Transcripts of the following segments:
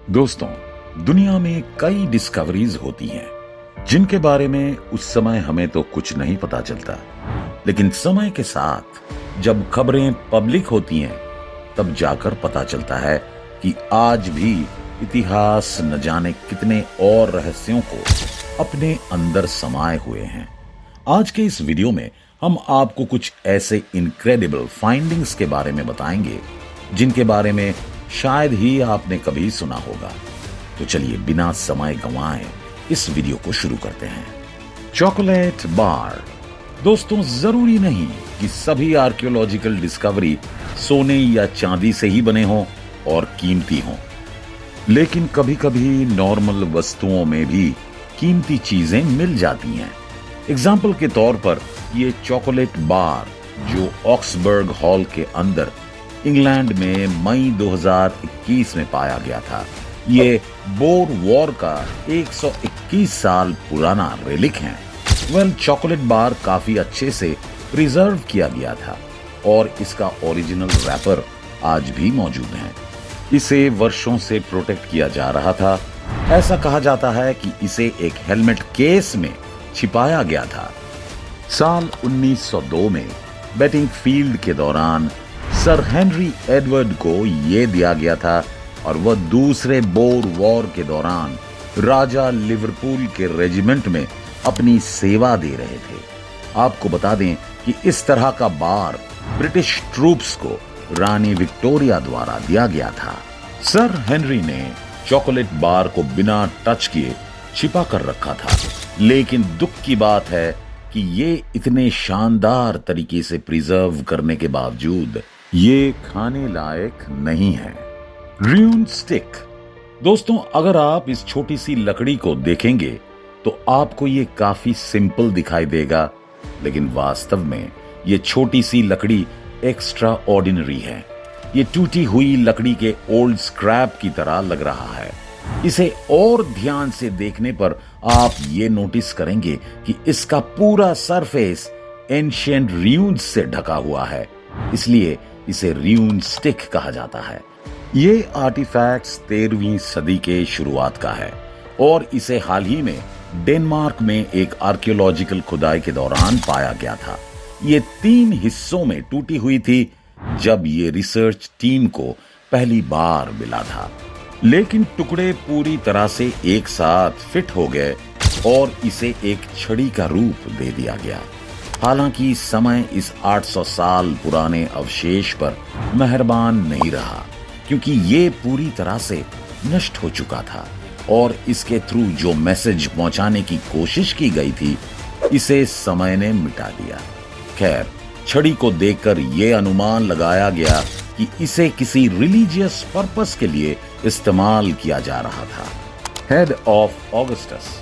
दोस्तों, दुनिया में कई डिस्कवरीज होती हैं जिनके बारे में उस समय हमें तो कुछ नहीं पता चलता, लेकिन समय के साथ जब खबरें पब्लिक होती हैं तब जाकर पता चलता है कि आज भी इतिहास न जाने कितने और रहस्यों को अपने अंदर समाये हुए हैं। आज के इस वीडियो में हम आपको कुछ ऐसे इनक्रेडिबल फाइंडिंग्स के बारे में बताएंगे जिनके बारे में शायद ही आपने कभी सुना होगा। तो चलिए बिना समय गंवाए इस वीडियो को शुरू करते हैं। Chocolate bar. दोस्तों, जरूरी नहीं कि सभी आर्कियोलॉजिकल डिस्कवरी सोने या चांदी से ही बने हों और कीमती हों, लेकिन कभी कभी नॉर्मल वस्तुओं में भी कीमती चीजें मिल जाती हैं। एग्जाम्पल के तौर पर ये चॉकलेट बार जो ऑक्सबर्ग हॉल के अंदर इंग्लैंड में मई 2021 में पाया गया था। ये बोर वॉर का 121 साल पुराना रेलिक है। चॉकलेट बार काफी अच्छे से प्रिजर्व किया गया था और इसका ओरिजिनल रैपर आज भी मौजूद है। इसे वर्षों से प्रोटेक्ट किया जा रहा था। ऐसा कहा जाता है कि इसे एक हेलमेट केस में छिपाया गया था। साल 1902 में बैटिंग फील्ड के दौरान सर हेनरी एडवर्ड को यह दिया गया था और वह दूसरे बोर वॉर के दौरान राजा लिवरपूल के रेजिमेंट में अपनी सेवा दे रहे थे। आपको बता दें कि इस तरह का बार ब्रिटिश ट्रूप्स को रानी विक्टोरिया द्वारा दिया गया था। सर हेनरी ने चॉकलेट बार को बिना टच किए छिपा कर रखा था, लेकिन दुख की बात है कि ये इतने शानदार तरीके से प्रिजर्व करने के बावजूद ये खाने लायक नहीं है। रून स्टिक। दोस्तों, अगर आप इस छोटी सी लकड़ी को देखेंगे तो आपको ये काफी सिंपल दिखाई देगा, लेकिन वास्तव में ये छोटी सी लकड़ी एक्स्ट्रा ऑर्डिनरी है। ये टूटी हुई लकड़ी के ओल्ड स्क्रैप की तरह लग रहा है। इसे और ध्यान से देखने पर आप ये नोटिस करेंगे कि इसका पूरा सरफेस एंशिएंट र्यून्स से ढका हुआ है, इसलिए इसे र्यून स्टिक कहा जाता है। ये आर्टिफैक्ट्स 13वीं सदी के शुरुआत का है और इसे हाल ही में डेनमार्क में एक आर्कियोलॉजिकल खुदाई के दौरान पाया गया था। ये 3 हिस्सों में टूटी हुई थी जब ये रिसर्च टीम को पहली बार मिला था, लेकिन टुकड़े पूरी तरह से एक साथ फिट हो गए और इसे एक छड़ी का रूप दे दिया गया। हालांकि समय इस 800 साल पुराने अवशेष पर मेहरबान नहीं रहा, क्योंकि ये पूरी तरह से नष्ट हो चुका था और इसके थ्रू जो मैसेज पहुंचाने की कोशिश की गई थी इसे समय ने मिटा दिया। खैर, छड़ी को देखकर यह अनुमान लगाया गया कि इसे किसी रिलीजियस पर्पस के लिए इस्तेमाल किया जा रहा था। Head of Augustus.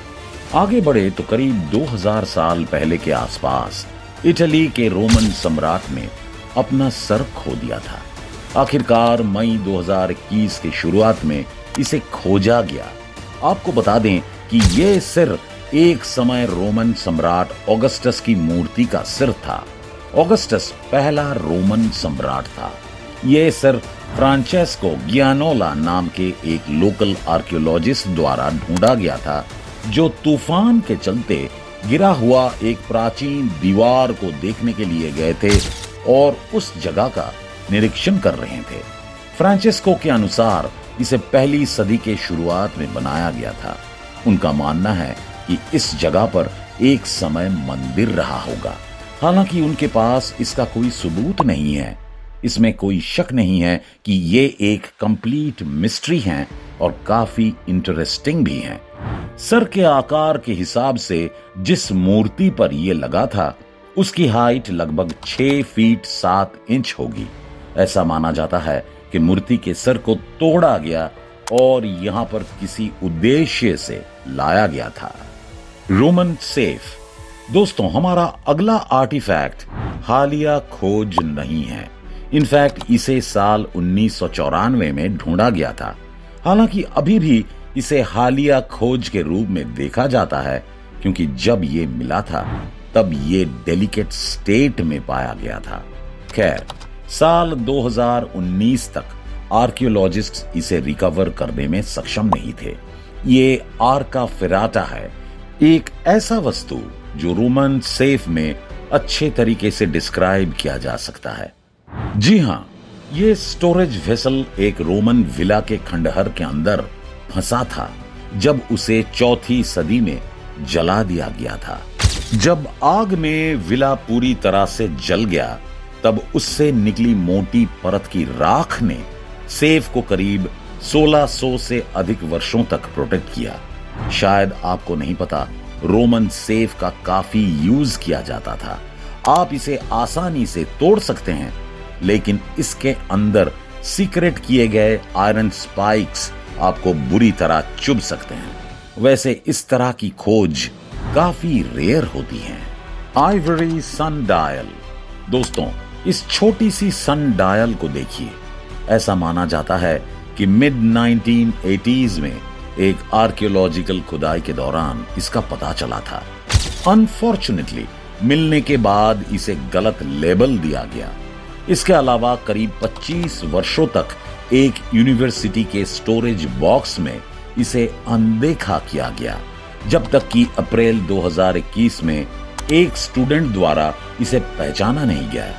आगे बढ़े तो करीब 2000 साल पहले के आसपास इटली के रोमन सम्राट ने अपना सर खो दिया था। आखिरकार मई 2021 के शुरुआत में इसे खोजा गया। आपको बता दें कि यह सिर एक समय रोमन सम्राट ऑगस्टस की मूर्ति का सिर था। ऑगस्टस पहला रोमन सम्राट था। यह सिर फ्रांचेस्को गियानोला नाम के एक लोकल आर्कियोलॉजिस्ट द्वारा ढूंढा गया था, जो तूफान के चलते गिरा हुआ एक प्राचीन दीवार को देखने के लिए गए थे और उस जगह का निरीक्षण कर रहे थे। फ्रांचेस्को के अनुसार इसे पहली सदी के शुरुआत में बनाया गया था। उनका मानना है कि इस जगह पर एक समय मंदिर रहा होगा। हालांकि उनके पास इसका कोई सबूत नहीं है। इसमें कोई शक नहीं है कि ये एक कंप्लीट मिस्ट्री है और काफी इंटरेस्टिंग भी है। सर के आकार के हिसाब से जिस मूर्ति पर यह लगा था उसकी हाइट लगभग 6 फीट 7 इंच होगी। ऐसा माना जाता है कि मूर्ति के सर को तोड़ा गया और यहां पर किसी उद्देश्य से लाया गया था। Roman safe. दोस्तों, हमारा अगला आर्टिफैक्ट हालिया खोज नहीं है। इनफैक्ट इसे साल 1994 में ढूंढा गया था। हालांकि अभी भी इसे हालिया खोज के रूप में देखा जाता है, क्योंकि जब ये मिला था तब ये डेलिकेट स्टेट में पाया गया था। खैर, साल 2019 तक आर्कियोलॉजिस्ट्स इसे रिकवर करने में सक्षम नहीं थे। ये आर्का फेराटा है, एक ऐसा वस्तु जो रोमन सेफ में अच्छे तरीके से डिस्क्राइब किया जा सकता है। जी हां, ये स्टोरेज वेसल एक रोमन विला के खंडहर के अंदर फंसा था जब उसे 4वीं सदी में जला दिया गया था। जब आग में विला पूरी तरह से जल गया तब उससे निकली मोटी परत की राख ने सेफ को करीब 1600 से अधिक वर्षों तक प्रोटेक्ट किया। शायद आपको नहीं पता, रोमन सेफ का काफी यूज किया जाता था। आप इसे आसानी से तोड़ सकते हैं, लेकिन इसके अंदर सीक्रेट किए गए आयरन स्पाइक्स आपको बुरी तरह चुभ सकते हैं। वैसे इस तरह की खोज काफी रेयर होती है। आइवरी सन डायल। दोस्तों, इस छोटी सी सन डायल को देखिए। ऐसा माना जाता है कि मिड 1980s में एक आर्कियोलॉजिकल खुदाई के दौरान इसका पता चला था। अनफॉर्चुनेटली मिलने के बाद इसे गलत लेबल दिया गया। इसके अलावा करीब 25 वर्षों तक एक यूनिवर्सिटी के स्टोरेज बॉक्स में इसे अनदेखा किया गया, जब तक कि अप्रैल 2021 में एक स्टूडेंट द्वारा इसे पहचाना नहीं गया।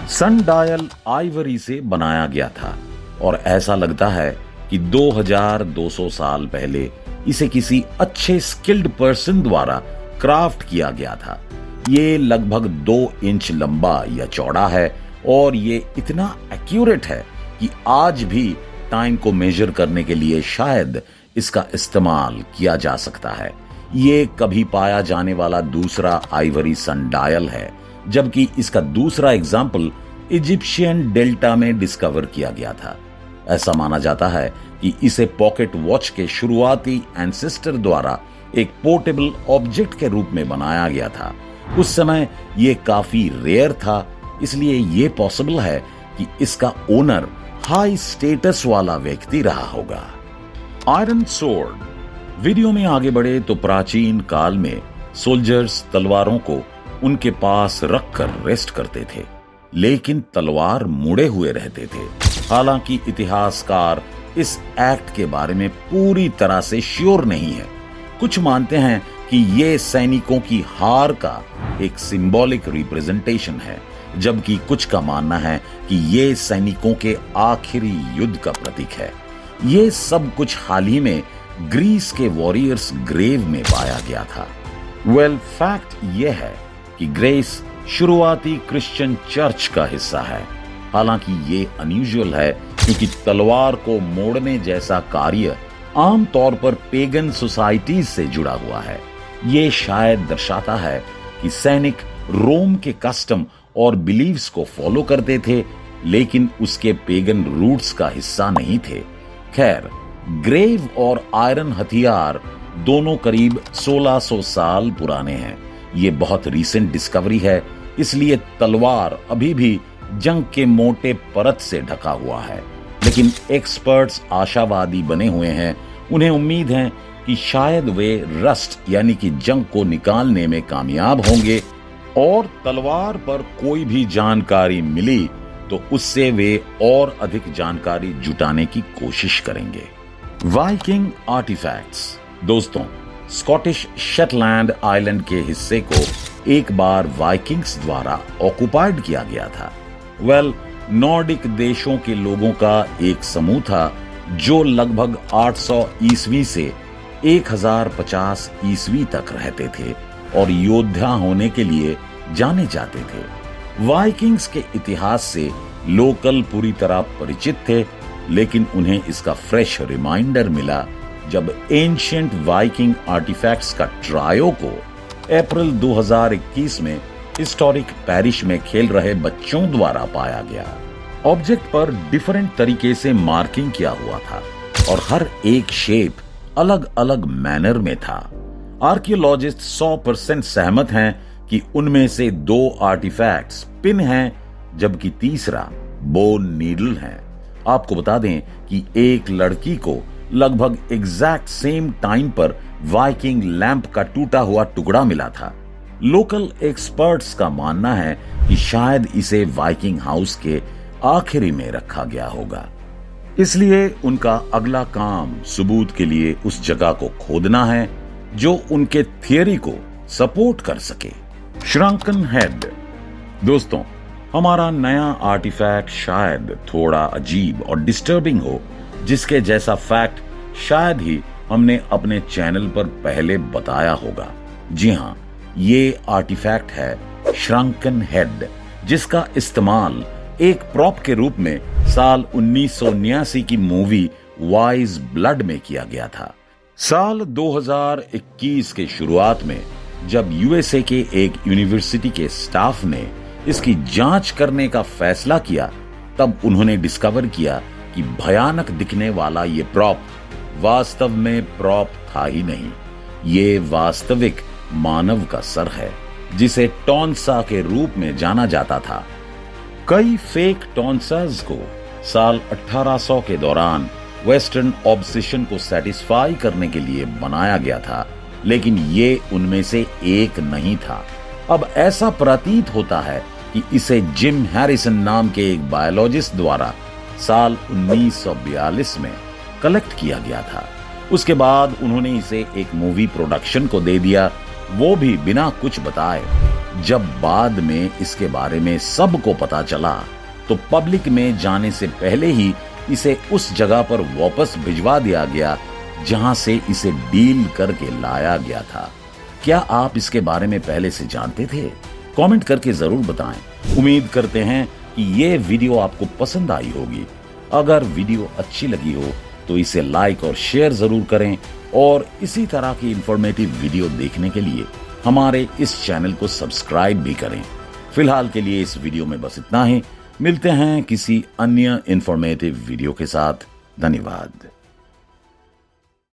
सनडायल आइवरी से बनाया गया था और ऐसा लगता है कि 2200 साल पहले इसे किसी अच्छे स्किल्ड पर्सन द्वारा क्राफ्ट किया गया था। ये लगभग 2 इंच लंबा या चौड़ा है और ये इतना एक्यूरेट है कि आज भी टाइम को मेजर करने के लिए शायद इसका इस्तेमाल किया जा सकता है। ये कभी पाया जाने वाला दूसरा आइवरी सनडायल है, जबकि इसका दूसरा एग्जाम्पल इजिप्शियन डेल्टा में डिस्कवर किया गया था। ऐसा माना जाता है कि इसे पॉकेट वॉच के शुरुआती एंसेस्टर द्वारा एक पोर्टेबल ऑब्जेक्ट के रूप में बनाया गया था। उस समय ये काफी रेयर था, इसलिए ये पॉसिबल है कि इसका ओनर हाई स्टेटस वाला व्यक्ति रहा होगा। Iron sword. वीडियो में आगे बढ़े तो प्राचीन काल में सोल्जर्स तलवारों को उनके पास रखकर रेस्ट करते थे, लेकिन तलवार मुड़े हुए रहते थे। हालांकि इतिहासकार इस एक्ट के बारे में पूरी तरह से श्योर नहीं है। कुछ मानते हैं कि ये सैनिकों की हार का एक सिंबॉलिक रिप्रेजेंटेशन है, जबकि कुछ का मानना है कि ये सैनिकों के आखिरी युद्ध का प्रतीक है। ये सब कुछ हाल ही में ग्रीस के वॉरियर्स ग्रेव में पाया गया था। फैक्ट यह है कि ग्रेस शुरुआती क्रिश्चियन चर्च का हिस्सा है। हालांकि ये अनयूजुअल है क्योंकि तलवार को मोड़ने जैसा कार्य आमतौर पर पेगन सोसाइटीज से जुड़ा हुआ है। ये शायद दर्शाता है कि सैनिक रोम के कस्टम और बिलीव्स को फॉलो करते थे, लेकिन उसके पेगन रूट्स का हिस्सा नहीं थे। खैर, ग्रेव और आयरन हथियार दोनों करीब 1600 साल पुराने हैं। ये बहुत रीसेंट डिस्कवरी है, इसलिए तलवार अभी भी जंग के मोटे परत से ढका हुआ है। लेकिन एक्सपर्ट्स आशावादी बने हुए हैं। उन्हें उम्मीद है कि शायद वे रस्ट यानी कि जंग को निकालने में कामयाब होंगे और तलवार पर कोई भी जानकारी मिली तो उससे वे और अधिक जानकारी जुटाने की कोशिश करेंगे। Viking artifacts. दोस्तों, स्कॉटिश शेटलैंड आइलैंड के हिस्से को एक बार वाइकिंग्स द्वारा ऑक्युपाइड किया गया था। नॉर्डिक देशों के लोगों का एक समूह था जो लगभग 800 ईस्वी से 1050 ईस्वी तक रहते थे और योद्धा होने के लिए जाने जाते थे। वाइकिंग्स के इतिहास से लोकल पूरी तरह परिचित थे, लेकिन उन्हें इसका फ्रेश रिमाइंडर मिला जब एंशिएंट वाइकिंग आर्टिफैक्ट्स का ट्रायो को अप्रैल 2021 में हिस्टोरिक पैरिश में खेल रहे बच्चों द्वारा पाया गया। ऑब्जेक्ट पर डिफरेंट तरीके से मार्किंग किया हुआ था और हर एक शेप अलग अलग मैनर में था। आर्कियोलॉजिस्ट 100% सहमत हैं कि उनमें से 2 आर्टिफैक्ट्स पिन हैं, जबकि तीसरा बोन नीडल है। आपको बता दें कि एक लड़की को लगभग एग्जैक्ट सेम टाइम पर वाइकिंग लैंप का टूटा हुआ टुकड़ा मिला था। लोकल एक्सपर्ट्स का मानना है कि शायद इसे वाइकिंग हाउस के आखिरी में रखा गया होगा। इसलिए उनका अगला काम सबूत के लिए उस जगह को खोदना है जो उनके थियरी को सपोर्ट कर सके। श्रंकन हेड। दोस्तों, हमारा नया आर्टिफैक्ट शायद थोड़ा अजीब और डिस्टर्बिंग हो, जिसके जैसा फैक्ट शायद ही हमने अपने चैनल पर पहले बताया होगा। जी हां, ये आर्टिफैक्ट है श्रंकन हेड, जिसका इस्तेमाल एक प्रॉप के रूप में साल 1979 की मूवी वाइज ब्लड में किया गया था। साल 2021 के शुरुआत में जब यूएसए के एक यूनिवर्सिटी के स्टाफ ने इसकी जांच करने का फैसला किया, तब उन्होंने डिस्कवर किया कि भयानक दिखने वाला ये प्रॉप वास्तव में प्रॉप था ही नहीं। ये वास्तविक मानव का सर है, जिसे टॉन्सा के रूप में जाना जाता था। कई फेक टॉन्सास को साल 1800 के दौरान वेस्टर्न ऑब्सेशन को सेटिस्फाई करने के लिए बनाया गया था, लेकिन ये उनमें से एक नहीं था। अब ऐसा प्रतीत होता है कि इसे जिम हैरिसन नाम के एक बायोलॉजिस्ट द्वारा साल 1942 में कलेक्ट किया गया था। उसके बाद उन्होंने इसे एक मूवी प्रोडक्शन को दे दिया, वो भी बिना कुछ बताए। जब बाद में इसके बारे में सबको पता चला, तो पब्लिक में जाने से पहले ही इसे उस जगह पर वापस भिजवा दिया गया जहां से इसे डील करके लाया गया था। क्या आप इसके बारे में पहले से जानते थे? कमेंट करके जरूर बताएं। उम्मीद करते हैं कि ये वीडियो आपको पसंद आई होगी। अगर वीडियो अच्छी लगी हो तो इसे लाइक और शेयर जरूर करें, और इसी तरह की इंफॉर्मेटिव वीडियो देखने के लिए हमारे इस चैनल को सब्सक्राइब भी करें। फिलहाल के लिए इस वीडियो में बस इतना ही। मिलते हैं किसी अन्य इंफॉर्मेटिव वीडियो के साथ। धन्यवाद।